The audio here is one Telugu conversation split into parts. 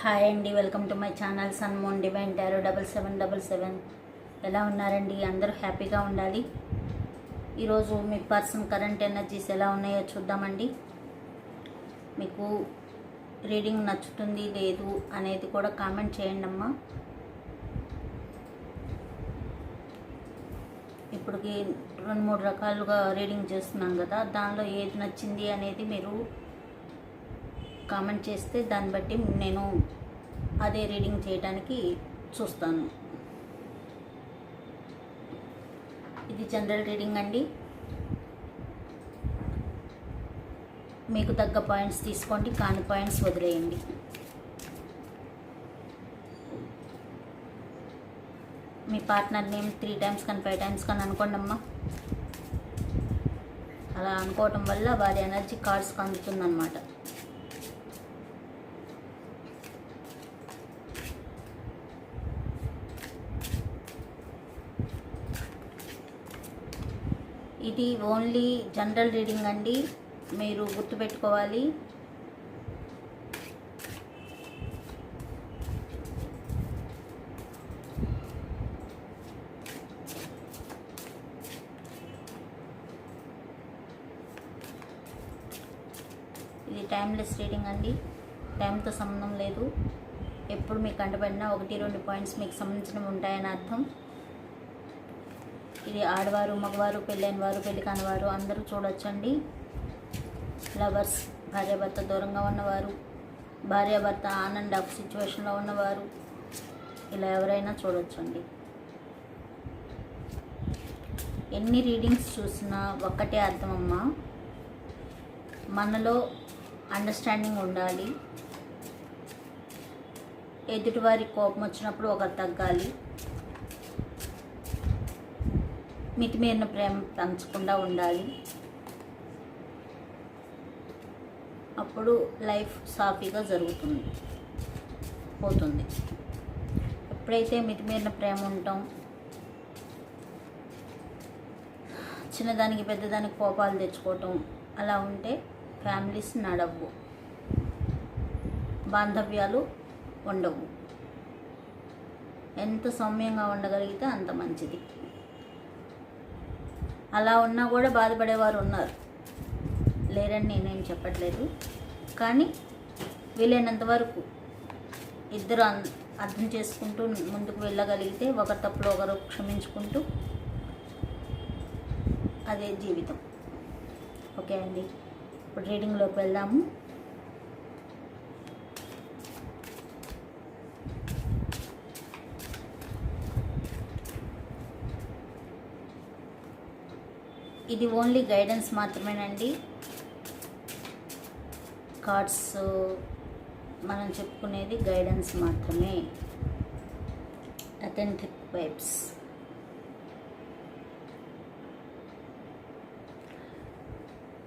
హాయ్ అండి, welcome to my channel సన్మోన్ divine tarot 7777. ఎలా ఉన్నారండి? అందరూ హ్యాపీగా ఉండాలి. ఈరోజు మీ పర్సన్ కరెంట్ ఎనర్జీస్ ఎలా ఉన్నాయో చూద్దామండి. మీకు రీడింగ్ నచ్చుతుంది లేదు అనేది కూడా కామెంట్ చేయండి అమ్మా. ఇప్పటికి 2-3 రకాలుగా రీడింగ్ చేస్తున్నాం కదా, దానిలో ఏది నచ్చింది అనేది మీరు కామెంట్ చేస్తే దాన్ని బట్టి నేను అదే రీడింగ్ చేయడానికి చూస్తాను. ఇది జనరల్ రీడింగ్ అండి. మీకు తగ్గ పాయింట్స్ తీసుకోండి, కాని పాయింట్స్ వదిలేయండి. మీ పార్ట్నర్ నేమ్ 3 times కానీ 5 times కానీ అనుకోండి అమ్మా. అలా అనుకోవటం వల్ల వారి ఎనర్జీ కార్డ్స్కి అందుతుందన్నమాట. ఇది ఓన్లీ జనరల్ రీడింగ్ అండి, మీరు గుర్తుపెట్టుకోవాలి. ఇది టైమ్లెస్ రీడింగ్ అండి, టైంతో సంబంధం లేదు. ఎప్పుడు మీకు కంటపడినా 1-2 పాయింట్స్ మీకు సంబంధించినవి ఉంటాయని అర్థం. ఇది ఆడవారు, మగవారు, పెళ్ళైన వారు, పెళ్లి కాని వారు అందరూ చూడొచ్చండి. లవర్స్, భార్యాభర్త దూరంగా ఉన్నవారు, భార్యాభర్త ఆన్ అండ్ ఆఫ్ సిచ్యువేషన్లో ఉన్నవారు, ఇలా ఎవరైనా చూడొచ్చండి. ఎన్ని రీడింగ్స్ చూసినా ఒక్కటే అర్థమమ్మా, మనలో అండర్స్టాండింగ్ ఉండాలి. ఎదుటివారి కోపం వచ్చినప్పుడు ఒకరు తగ్గాలి. మితిమీరిన ప్రేమ పంచకుండా ఉండాలి. అప్పుడు లైఫ్ సాఫీగా పోతుంది. ఎప్పుడైతే మితిమీరిన ప్రేమ ఉంటాం, చిన్నదానికి పెద్దదానికి కోపాలు తెచ్చుకోవటం అలా ఉంటే ఫ్యామిలీస్ నడవు, బాంధవ్యాలు ఉండవు. ఎంత సౌమ్యంగా ఉండగలిగితే అంత మంచిది. అలా ఉన్నా కూడా బాధపడేవారు ఉన్నారు, లేరని నేనేం చెప్పట్లేదు. కానీ వీలైనంత వరకు ఇద్దరు అర్థం చేసుకుంటూ ముందుకు వెళ్ళగలిగితే, ఒకరి తప్పులు ఒకరు క్షమించుకుంటూ, అదే జీవితం. ఓకే అండి, ఇప్పుడు రీడింగ్లోకి వెళ్దాము. ఇది ఓన్లీ గైడెన్స్ మాత్రమేనండి. కార్డ్స్ మనం చెప్పుకునేది గైడెన్స్ మాత్రమే, అథెంటిక్ వైబ్స్.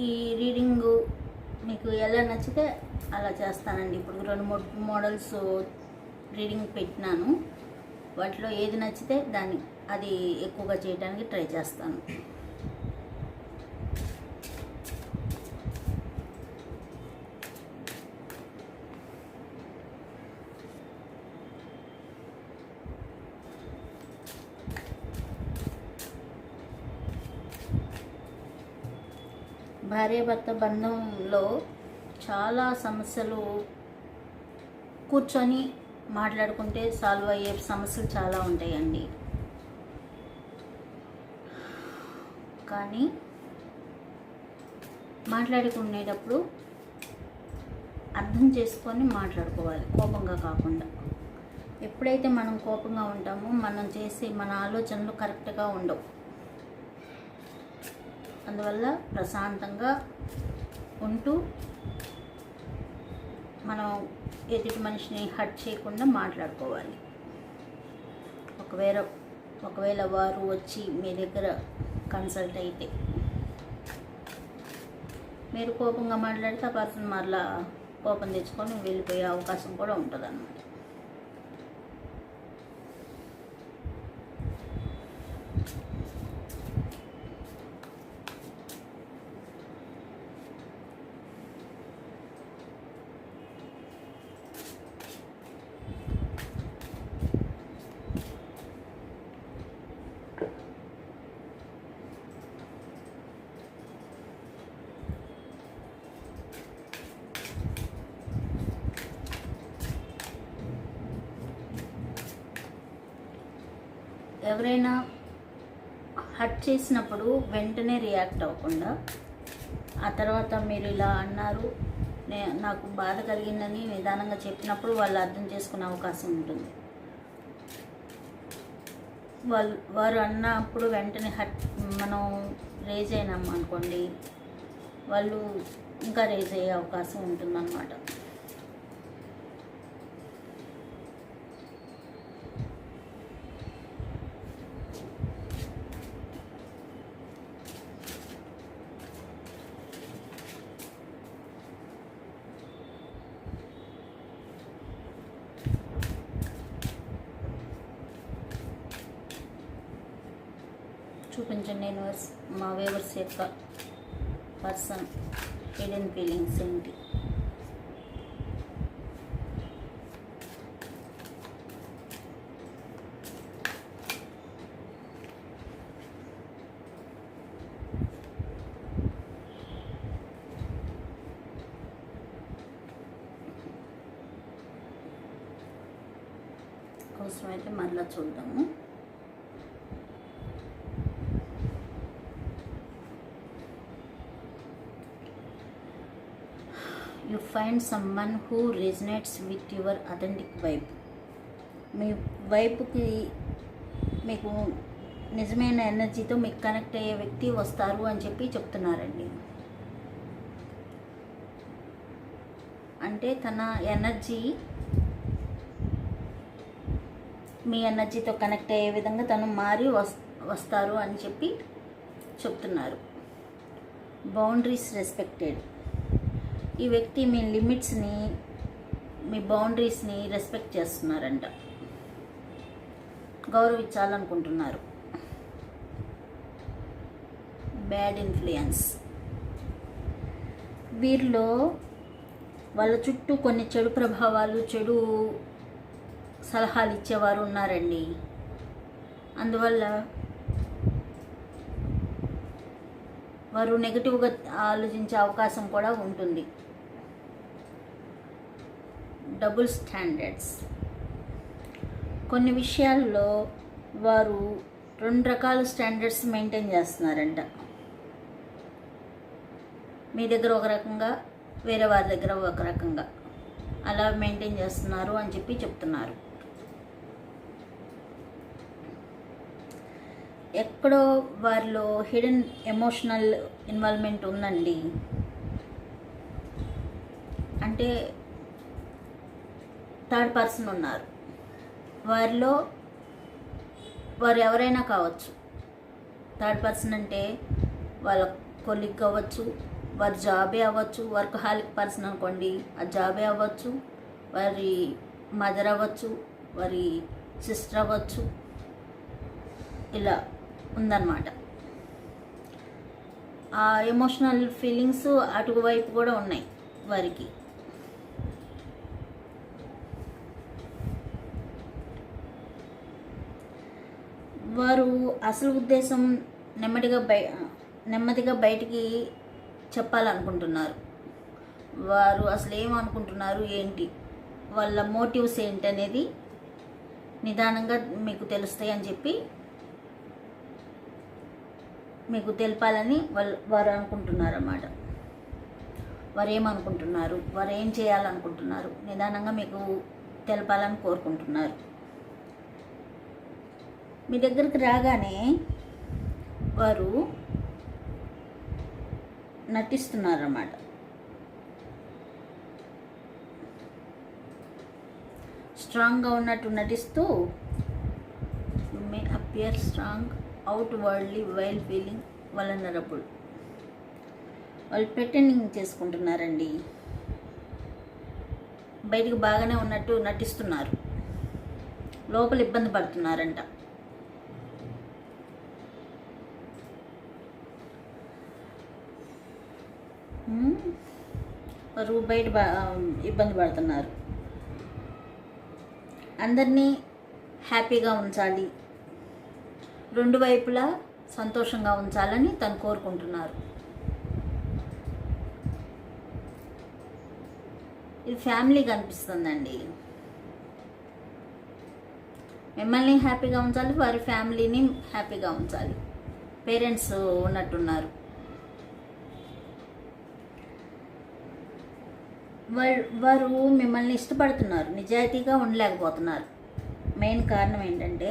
ఈ రీడింగ్ మీకు ఎలా నచ్చితే అలా చేస్తానండి. ఇప్పుడు 2-3 మోడల్స్ రీడింగ్ పెట్టినాను, వాటిలో ఏది నచ్చితే అది ఎక్కువగా చేయడానికి ట్రై చేస్తాను. భార్యాభర్త బంధంలో చాలా సమస్యలు కూర్చొని మాట్లాడుకుంటే సాల్వ్ అయ్యే సమస్యలు చాలా ఉంటాయండి. కానీ మాట్లాడుకునేటప్పుడు అర్థం చేసుకొని మాట్లాడుకోవాలి, కోపంగా కాకుండా. ఎప్పుడైతే మనం కోపంగా ఉంటామో మన ఆలోచనలు కరెక్ట్గా ఉండవు. అందువల్ల ప్రశాంతంగా ఉంటూ మనం ఎదుటి మనిషిని హర్ట్ చేయకుండా మాట్లాడుకోవాలి. ఒకవేళ వారు వచ్చి మీ దగ్గర కన్సల్ట్ అయితే మీరు కోపంగా మాట్లాడితే ఆ పర్సన్ మరలా కోపం తెచ్చుకొని వెళ్ళిపోయే అవకాశం కూడా ఉంటుంది అన్నమాట. ఎవరైనా హర్ట్ చేసినప్పుడు వెంటనే రియాక్ట్ అవ్వకుండా ఆ తర్వాత మీరు ఇలా అన్నారు, నాకు బాధ కలిగిందని నిదానంగా చెప్పినప్పుడు వాళ్ళు అర్థం చేసుకునే అవకాశం ఉంటుంది. వారు అన్నప్పుడు వెంటనే మనం రేజ్ అయినాం అనుకోండి, వాళ్ళు ఇంకా రేజ్ అయ్యే అవకాశం ఉంటుందన్నమాట. చూపించండి యూనివర్స్, మా వ్యూవర్స్ యొక్క పర్సన్ హిడెన్ ఫీలింగ్స్ ఏంటి? అవసరమైతే మళ్ళీ చూద్దాము. You find someone who resonates with your authentic vibe. మీ వైపుకి మీకు నిజమైన ఎనర్జీతో మీకు కనెక్ట్ అయ్యే వ్యక్తి వస్తారు అని చెప్పి చెప్తున్నారండి. అంటే తన ఎనర్జీ మీ ఎనర్జీతో కనెక్ట్ అయ్యే విధంగా తను మారి వస్తారు అని చెప్పి చెప్తున్నారు. Boundaries respected. ఈ వ్యక్తి మీ లిమిట్స్ని, మీ బౌండరీస్ని రెస్పెక్ట్ చేస్తున్నారంట, గౌరవించాలనుకుంటున్నారు. Bad influence. వీరిలో వాళ్ళ చుట్టూ కొన్ని చెడు ప్రభావాలు, చెడు సలహాలు ఇచ్చేవారు ఉన్నారండి. అందువల్ల వారు నెగిటివ్గా ఆలోచించే అవకాశం కూడా ఉంటుంది. Double standards. కొన్ని విషయాల్లో వారు 2 రకాల స్టాండర్డ్స్ మెయింటైన్ చేస్తున్నారంట. మీ దగ్గర ఒక రకంగా, వేరే వారి దగ్గర ఒక రకంగా అలా మెయింటైన్ చేస్తున్నారు అని చెప్పి చెప్తున్నారు. ఎక్కడో వారిలో హిడెన్ ఎమోషనల్ ఇన్వాల్వ్మెంట్ ఉందండి. అంటే థర్డ్ పర్సన్ ఉన్నారు వారిలో. వారు ఎవరైనా కావచ్చు. థర్డ్ పర్సన్ అంటే వాళ్ళ కొలీగ్ అవ్వచ్చు, వారి జాబే అవ్వచ్చు. వర్కహాలిక్ పర్సన్ అనుకోండి, ఆ జాబే అవ్వచ్చు. వారి మదర్ అవ్వచ్చు, వారి సిస్టర్ అవ్వచ్చు. ఇలా ఉందన్నమాట. ఆ ఎమోషనల్ ఫీలింగ్స్ అటువైపు కూడా ఉన్నాయి వారికి. వారు అసలు ఉద్దేశం నెమ్మదిగా బయటికి చెప్పాలనుకుంటున్నారు. వారు అసలు ఏమనుకుంటున్నారు, ఏంటి, వాళ్ళ మోటివ్స్ ఏంటి అనేది నిదానంగా మీకు తెలుస్తాయి అని చెప్పి మీకు తెలపాలని వారు అనుకుంటున్నారు అన్నమాట. వారు ఏమనుకుంటున్నారు, వారు ఏం చేయాలనుకుంటున్నారు, నిదానంగా మీకు తెలపాలని కోరుకుంటున్నారు. మీ దగ్గరికి రాగానే వారు నటిస్తున్నారన్నమాట. స్ట్రాంగ్గా ఉన్నట్టు నటిస్తూ మే appear strong out worldly while feeling vulnerable. వాళ్ళు ప్రిటెండింగ్ చేసుకుంటున్నారండి. బయటకు బాగానే ఉన్నట్టు నటిస్తున్నారు, లోపల ఇబ్బంది పడుతున్నారంట. వారు బయట ఇబ్బంది పడుతున్నారు. అందరినీ హ్యాపీగా ఉంచాలి, 2 వైపులా సంతోషంగా ఉంచాలని తను కోరుకుంటున్నారు. ఇది ఫ్యామిలీ కనిపిస్తుందండి. మిమ్మల్ని హ్యాపీగా ఉంచాలి, వారి ఫ్యామిలీని హ్యాపీగా ఉంచాలి. పేరెంట్స్ ఉన్నట్టున్నారు. వారు మిమ్మల్ని ఇష్టపడుతున్నారు, నిజాయితీగా ఉండలేకపోతున్నారు. మెయిన్ కారణం ఏంటంటే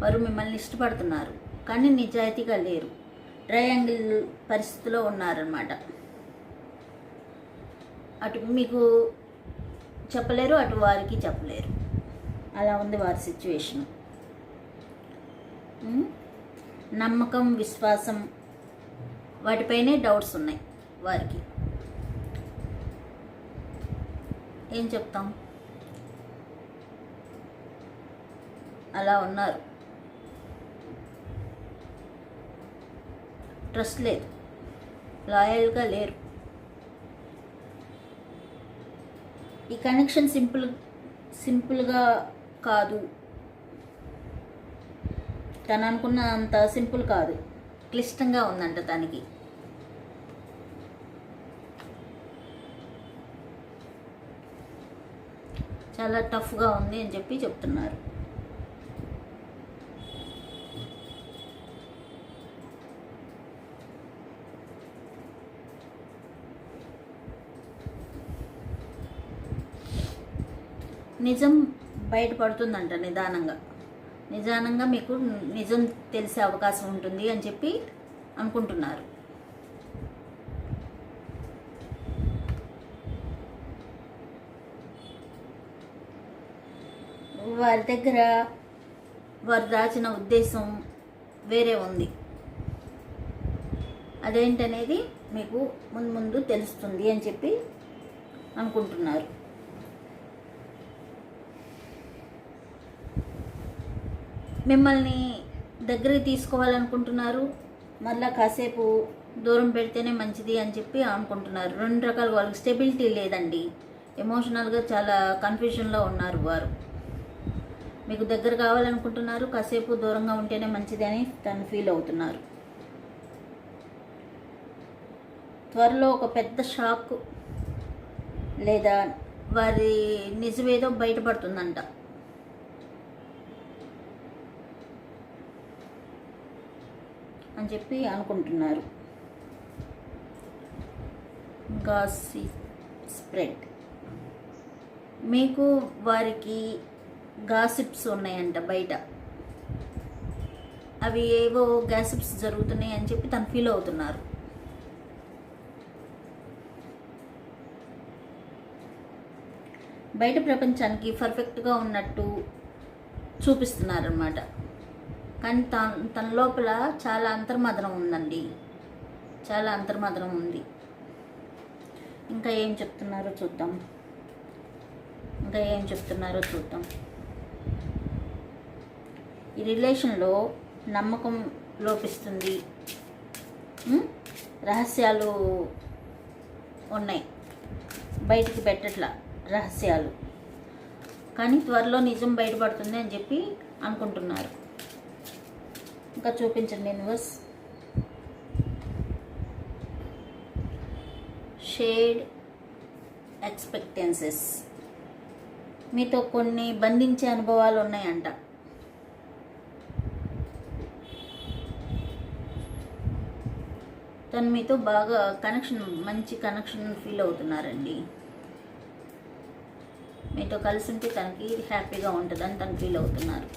వారు మిమ్మల్ని ఇష్టపడుతున్నారు కానీ నిజాయితీగా లేరు. ట్రయాంగిల్ పరిస్థితిలో ఉన్నారన్నమాట. అటు మీకు చెప్పలేరు, అటు వారికి చెప్పలేరు. అలా ఉంది వారి సిచ్యువేషన్. నమ్మకం, విశ్వాసం వాటిపైనే డౌట్స్ ఉన్నాయి వారికి. ఏం చెప్తాం, అలా ఉన్నారు. ట్రస్ట్ లేదు, లాయల్గా లేరు. ఈ కనెక్షన్ సింపుల్గా కాదు, తను అనుకున్న అంత సింపుల్ కాదు, క్లిష్టంగా ఉందంట తనకి. చాలా టఫ్గా ఉంది అని చెప్పి చెప్తున్నారు. నిజం బయటపడుతుందంట నిదానంగా మీకు నిజం తెలిసే అవకాశం ఉంటుంది అని చెప్పి అనుకుంటున్నారు. వారి దగ్గర వారు దాచిన ఉద్దేశం వేరే ఉంది. అదేంటనేది మీకు ముందు తెలుస్తుంది అని చెప్పి అనుకుంటున్నారు. మిమ్మల్ని దగ్గరికి తీసుకోవాలనుకుంటున్నారు, మళ్ళీ కాసేపు దూరం పెడితేనే మంచిది అని చెప్పి అనుకుంటున్నారు. రెండు రకాలుగా వాళ్ళకి స్టెబిలిటీ లేదండి. ఎమోషనల్గా చాలా కన్ఫ్యూజన్లో ఉన్నారు వారు. మీకు దగ్గర కావాలనుకుంటున్నారు, కాసేపు దూరంగా ఉంటేనే మంచిది అని తను ఫీల్ అవుతున్నారు. త్వరలో ఒక పెద్ద షాక్ లేదా వారి నిజమేదో బయటపడుతుందంట. అని చెప్పి అనుకుంటున్నారు. గాసిప్ స్ప్రెడ్, మీకు వారికి గాసిప్స్ ఉన్నాయంట బయట. అవి ఏవో గాసిప్స్ జరుగుతున్నాయి అని చెప్పి తను ఫీల్ అవుతున్నారు. బయట ప్రపంచానికి పర్ఫెక్ట్గా ఉన్నట్టు చూపిస్తున్నారన్నమాట. కానీ తన లోపల చాలా అంతర్మదనం ఉందండి, చాలా అంతర్మదనం ఉంది. ఇంకా ఏం చెప్తున్నారో చూద్దాం. ఈ రిలేషన్లో నమ్మకం లోపిస్తుంది, రహస్యాలు ఉన్నాయి, బయటికి పెట్టట్లా రహస్యాలు. కానీ త్వరలో నిజం బయటపడుతుంది అని చెప్పి అనుకుంటున్నారు. ఇంకా చూపించండి యూనివర్స్. షేడ్ ఎక్స్పెక్టెన్సెస్, మీతో కొన్ని బంధించే అనుభవాలు ఉన్నాయంట. తను మీతో బాగా మంచి కనెక్షన్ ఫీల్ అవుతున్నారండి. మీతో కలిసి ఉంటే తనకి హ్యాపీగా ఉంటుందని తను ఫీల్ అవుతున్నారు.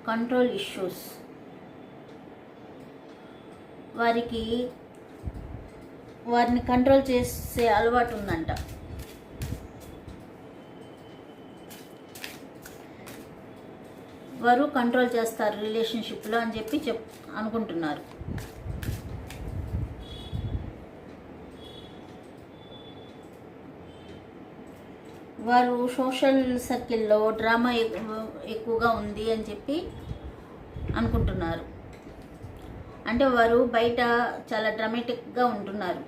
కంట్రోల్ ఇష్యూస్, వారిని కంట్రోల్ చేసే అలవాటు ఉందంట. వారు కంట్రోల్ చేస్తారు రిలేషన్షిప్లో అని చెప్పి అనుకుంటున్నారు. వారు సోషల్ సర్కిల్లో డ్రామా ఎక్కువగా ఉంది అని చెప్పి అనుకుంటున్నారు. అంటే వారు బయట చాలా డ్రామాటిక్గా ఉంటున్నారు.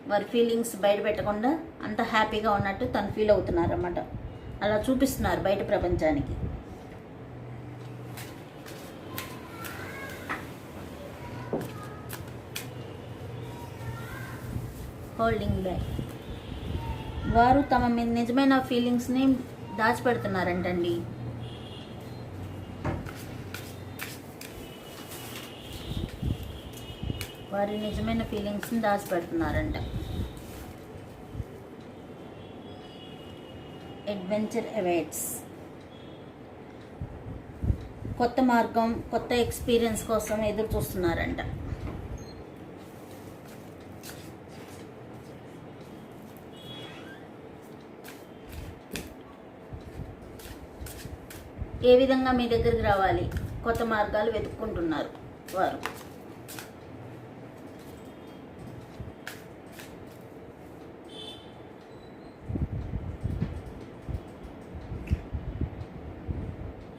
వారి ఫీలింగ్స్ బయట పెట్టకుండా అంత హ్యాపీగా ఉన్నట్టు తను ఫీల్ అవుతున్నారు అన్నమాట. అలా చూపిస్తున్నారు బయట ప్రపంచానికి. హోల్డింగ్ బ్యాక్, వారు తమ నిజమైన ఫీలింగ్స్ని దాచిపెడుతున్నారంటండి. వారి నిజమైన ఫీలింగ్స్ని దాచిపెడుతున్నారంట. Adventure awaits. కొత్త మార్గం, కొత్త ఎక్స్పీరియన్స్ కోసం ఎదురు చూస్తున్నారంట. ఏ విధంగా మీ దగ్గరికి రావాలి, కొత్త మార్గాలు వెతుక్కుంటున్నారు వారు.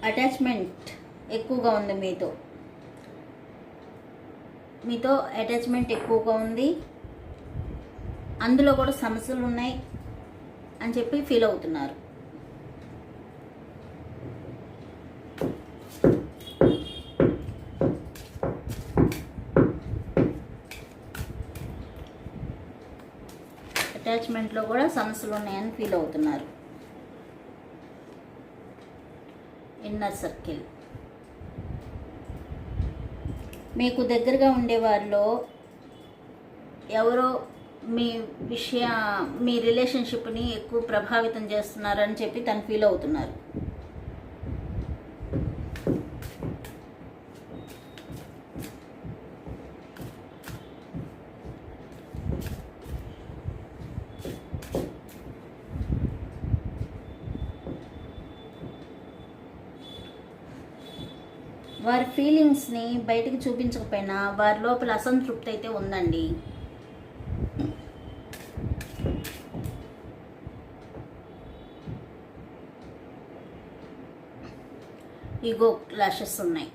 అటాచ్మెంట్ ఎక్కువగా ఉంది మీతో అటాచ్మెంట్ ఎక్కువగా ఉంది. అందులో కూడా సమస్యలు ఉన్నాయి అని చెప్పి ఫీల్ అవుతున్నారు. అటాచ్మెంట్లో కూడా సమస్యలు ఉన్నాయని ఫీల్ అవుతున్నారు. Inner circle. మీకు దగ్గరగా ఉండే వారిలో ఎవరో మీ రిలేషన్షిప్ని ఎక్కువ ప్రభావితం చేస్తున్నారని చెప్పి తను ఫీల్ అవుతున్నారు. వారి ఫీలింగ్స్ని బయటికి చూపించకపోయినా వారి లోపల అసంతృప్తి అయితే ఉందండి. ఈగో క్లాషెస్ ఉన్నాయి.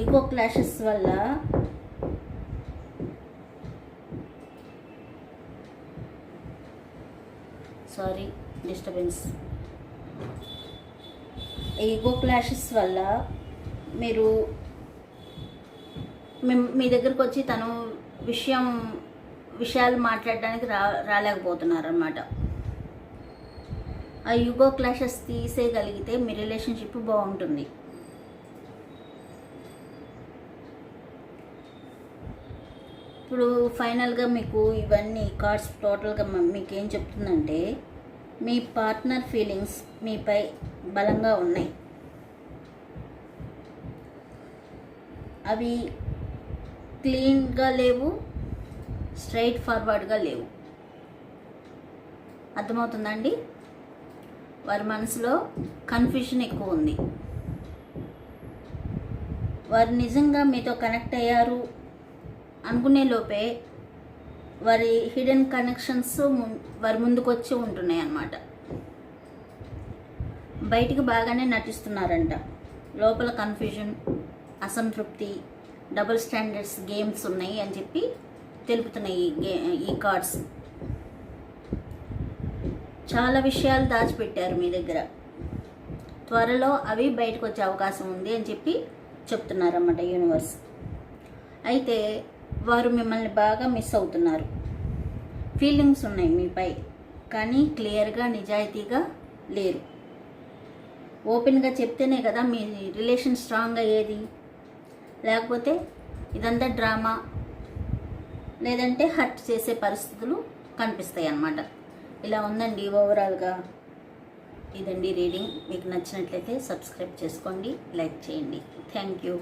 ఈగో క్లాషెస్ వల్ల డిస్టర్బెన్స్. ఈగో క్లాషెస్ వల్ల మీ దగ్గరకు వచ్చి తను విషయాలు మాట్లాడడానికి రాలేకపోతున్నారు అన్నమాట. ఆ ఈగో క్లాషెస్ తీసేయగలిగితే మీ రిలేషన్షిప్ బాగుంటుంది. ఇప్పుడు ఫైనల్గా మీకు ఇవన్నీ కార్డ్స్ టోటల్గా మీకు ఏం చెప్తుందంటే, మీ పార్ట్నర్ ఫీలింగ్స్ మీపై బలంగా ఉన్నాయి. అవి క్లీన్గా లేవు, స్ట్రైట్ ఫార్వర్డ్గా లేవు. అర్థమవుతుందండి? వారి మనసులో కన్ఫ్యూషన్ ఎక్కువ ఉంది. వారు నిజంగా మీతో కనెక్ట్ అయ్యారు అనుకునే లోపే వారి హిడెన్ కనెక్షన్స్ వారి ముందుకు వచ్చి ఉంటున్నాయి అన్నమాట. బయటికి బాగానే నటిస్తున్నారంట, లోపల కన్ఫ్యూజన్, అసంతృప్తి, డబుల్ స్టాండర్డ్స్ గేమ్స్ ఉన్నాయి అని చెప్పి తెలుపుతున్నాయి ఈ కార్డ్స్. చాలా విషయాలు దాచిపెట్టారు మీ దగ్గర, త్వరలో అవి బయటకు వచ్చే అవకాశం ఉంది అని చెప్పి చెప్తున్నారన్నమాట యూనివర్స్. అయితే వారు మిమ్మల్ని బాగా మిస్ అవుతున్నారు. ఫీలింగ్స్ ఉన్నాయి మీపై, కానీ క్లియర్గా నిజాయితీగా లేరు. ఓపెన్గా చెప్తేనే కదా మీ రిలేషన్ స్ట్రాంగ్ అయ్యేది. లేకపోతే ఇదంతా డ్రామా, లేదంటే హర్ట్ చేసే పరిస్థితులు కనిపిస్తాయి అన్నమాట. ఇలా ఉందండి ఓవరాల్గా. ఇదండి రీడింగ్. మీకు నచ్చినట్లయితే సబ్స్క్రైబ్ చేసుకోండి, లైక్ చేయండి. Thank you.